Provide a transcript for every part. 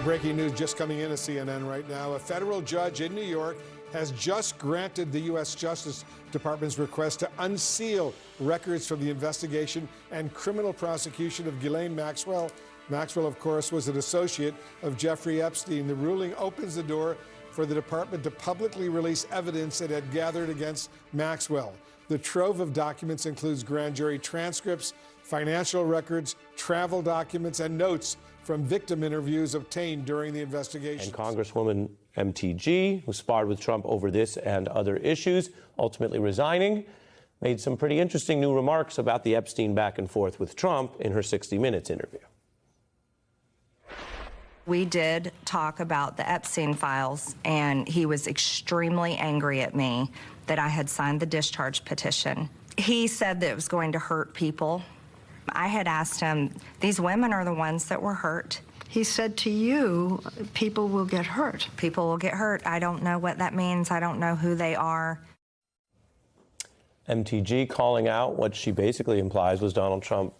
Breaking news just coming in to CNN right now. A federal judge in New York has just granted the U.S. Justice Department's request to unseal records from the investigation and criminal prosecution of Ghislaine Maxwell. Maxwell, of course, was an associate of Jeffrey Epstein. The ruling opens the door for the department to publicly release evidence it had gathered against Maxwell. The trove of documents includes grand jury transcripts, financial records, travel documents, and notes from victim interviews obtained during the investigation. And Congresswoman MTG, who sparred with Trump over this and other issues, ultimately resigning, made some pretty interesting new remarks about the Epstein back and forth with Trump in her 60 Minutes interview. We did talk about the Epstein files, and he was extremely angry at me that I had signed the discharge petition. He said that it was going to hurt people. I had asked him, these women are the ones that were hurt. He said to you, people will get hurt. People will get hurt. I don't know what that means. I don't know who they are. MTG calling out what she basically implies was Donald Trump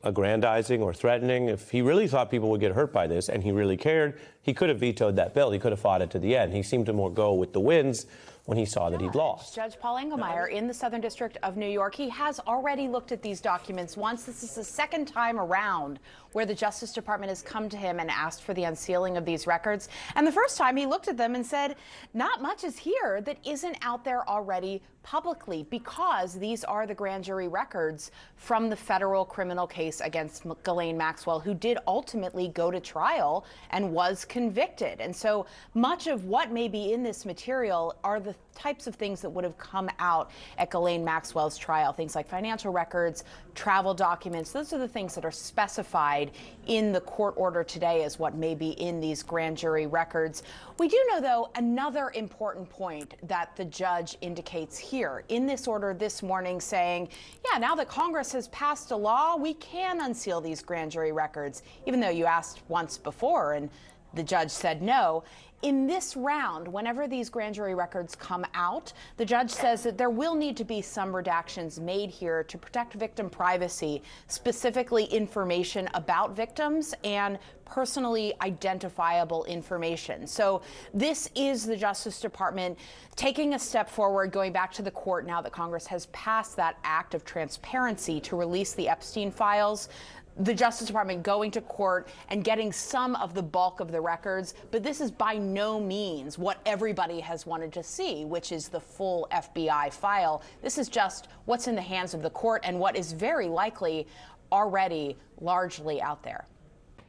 aggrandizing or threatening. If he really thought people would get hurt by this and he really cared, he could have vetoed that bill. He could have fought it to the end. He seemed to more go with the wins when he saw that he'd lost. Judge Paul Engelmeyer in the Southern District of New York, he has already looked at these documents once. This is the second time around where the Justice Department has come to him and asked for the unsealing of these records. And the first time he looked at them and said, not much is here that isn't out there already publicly, because these are the grand jury records from the federal criminal case against Ghislaine Maxwell, who did ultimately go to trial and was convicted. And so much of what may be in this material are the types of things that would have come out at Ghislaine Maxwell's trial, things like financial records, travel documents. Those are the things that are specified in the court order today as what may be in these grand jury records. We do know, though, another important point that the judge indicates here in this order this morning, saying, yeah, now that Congress has passed a law, we can unseal these grand jury records, even though you asked once before and the judge said no. In this round, whenever these grand jury records come out, the judge says that there will need to be some redactions made here to protect victim privacy, specifically information about victims and personally identifiable information. So this is the Justice Department taking a step forward, going back to the court now that Congress has passed that act of transparency to release the Epstein files. The Justice Department going to court and getting some of the bulk of the records, but this is by no means what everybody has wanted to see, which is the full FBI file. This is just what's in the hands of the court and what is very likely already largely out there.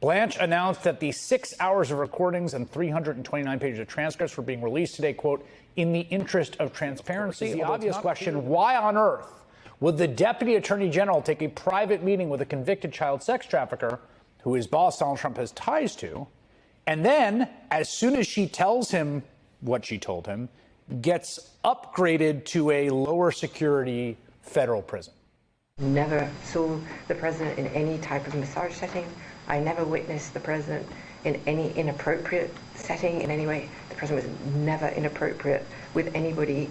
Blanche announced that the 6 hours of recordings and 329 pages of transcripts were being released today, quote, in the interest of transparency. The obvious question, why on earth would the Deputy Attorney General take a private meeting with a convicted child sex trafficker who his boss, Donald Trump, has ties to, and then, as soon as she tells him what she told him, gets upgraded to a lower security federal prison? Never saw the president in any type of massage setting. I never witnessed the president in any inappropriate setting in any way. The president was never inappropriate with anybody.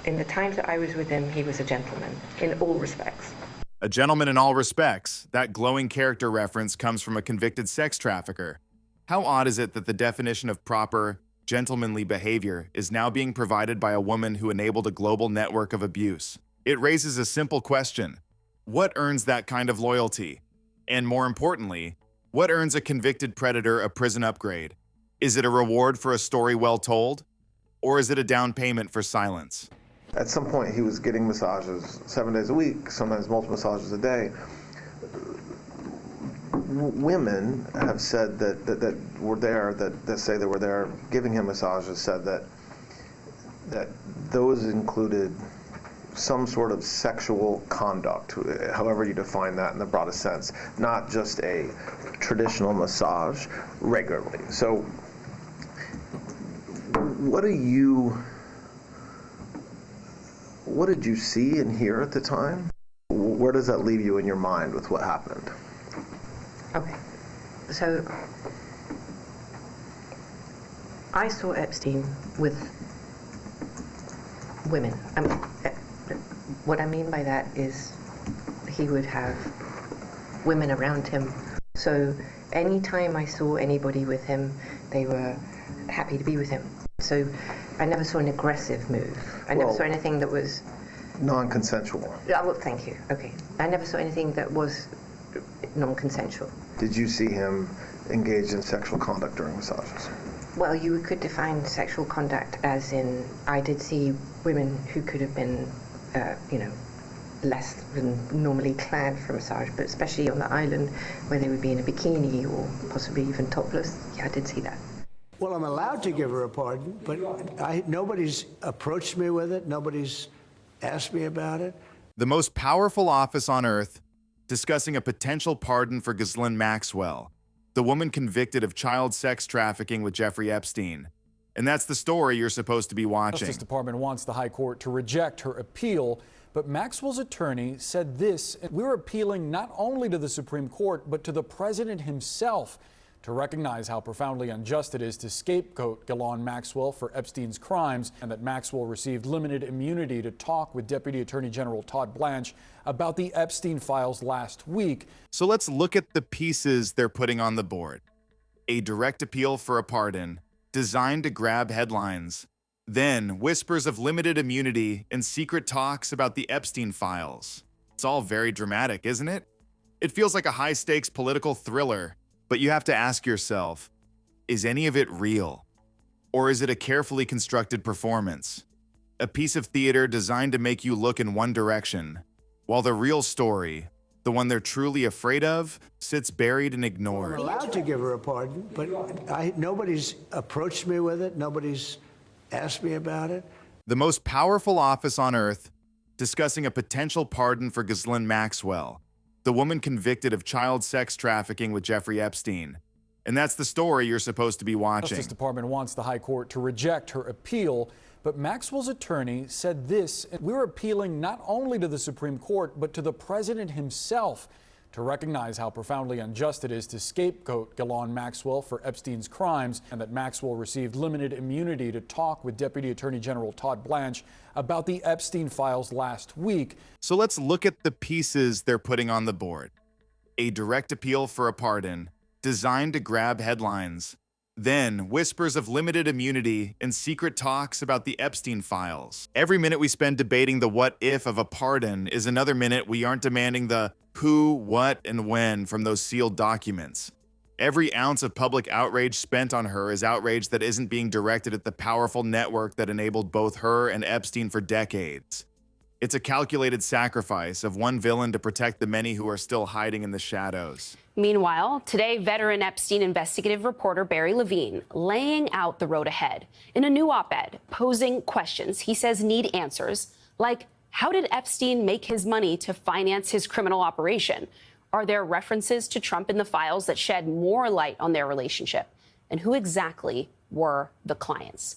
In the times that I was with him, he was a gentleman in all respects. A gentleman in all respects. That glowing character reference comes from a convicted sex trafficker. How odd is it that the definition of proper, gentlemanly behavior is now being provided by a woman who enabled a global network of abuse? It raises a simple question. What earns that kind of loyalty? And more importantly, what earns a convicted predator a prison upgrade? Is it a reward for a story well told? Or is it a down payment for silence? At some point, he was getting massages 7 days a week, sometimes multiple massages a day. Women have said that were there, that say they were there giving him massages, said that those included some sort of sexual conduct, however you define that in the broadest sense, not just a traditional massage regularly. So what did you see and hear at the time? Where does that leave you in your mind with what happened? Okay, so I saw Epstein with women. What I mean by that is he would have women around him. So Anytime I saw anybody with him, they were happy to be with him. So I never saw an aggressive move. I never saw anything that was non-consensual. Well, thank you. Okay. I never saw anything that was non-consensual. Did you see him engage in sexual conduct during massages? Well, you could define sexual conduct as in, I did see women who could have been, less than normally clad for a massage, but especially on the island where they would be in a bikini or possibly even topless. Yeah, I did see that. Well, I'm allowed to give her a pardon, but nobody's approached me with it. Nobody's asked me about it. The most powerful office on earth discussing a potential pardon for Ghislaine Maxwell, the woman convicted of child sex trafficking with Jeffrey Epstein. And that's the story you're supposed to be watching. The Justice Department wants the High Court to reject her appeal, but Maxwell's attorney said this: "We're appealing not only to the Supreme Court, but to the president himself to recognize how profoundly unjust it is to scapegoat Ghislaine Maxwell for Epstein's crimes, and that Maxwell received limited immunity to talk with Deputy Attorney General Todd Blanche about the Epstein files last week." So let's look at the pieces they're putting on the board. A direct appeal for a pardon designed to grab headlines. Then whispers of limited immunity and secret talks about the Epstein files. It's all very dramatic, isn't it? It feels like a high-stakes political thriller. But you have to ask yourself, is any of it real? Or is it a carefully constructed performance? A piece of theater designed to make you look in one direction, while the real story, the one they're truly afraid of, sits buried and ignored. I'm allowed to give her a pardon, but nobody's approached me with it. Nobody's asked me about it. The most powerful office on earth discussing a potential pardon for Ghislaine Maxwell, the woman convicted of child sex trafficking with Jeffrey Epstein. And that's the story you're supposed to be watching. The Justice Department wants the High Court to reject her appeal, but Maxwell's attorney said this: "We're appealing not only to the Supreme Court, but to the president himself to recognize how profoundly unjust it is to scapegoat Ghislaine Maxwell for Epstein's crimes, and that Maxwell received limited immunity to talk with Deputy Attorney General Todd Blanche about the Epstein files last week." So let's look at the pieces they're putting on the board. A direct appeal for a pardon designed to grab headlines. Then whispers of limited immunity and secret talks about the Epstein files. Every minute we spend debating the what if of a pardon is another minute we aren't demanding the who, what, and when from those sealed documents. Every ounce of public outrage spent on her is outrage that isn't being directed at the powerful network that enabled both her and Epstein for decades. It's a calculated sacrifice of one villain to protect the many who are still hiding in the shadows. Meanwhile, today, veteran Epstein investigative reporter Barry Levine laying out the road ahead in a new op-ed, posing questions he says need answers, like how did Epstein make his money to finance his criminal operation? Are there references to Trump in the files that shed more light on their relationship? And who exactly were the clients?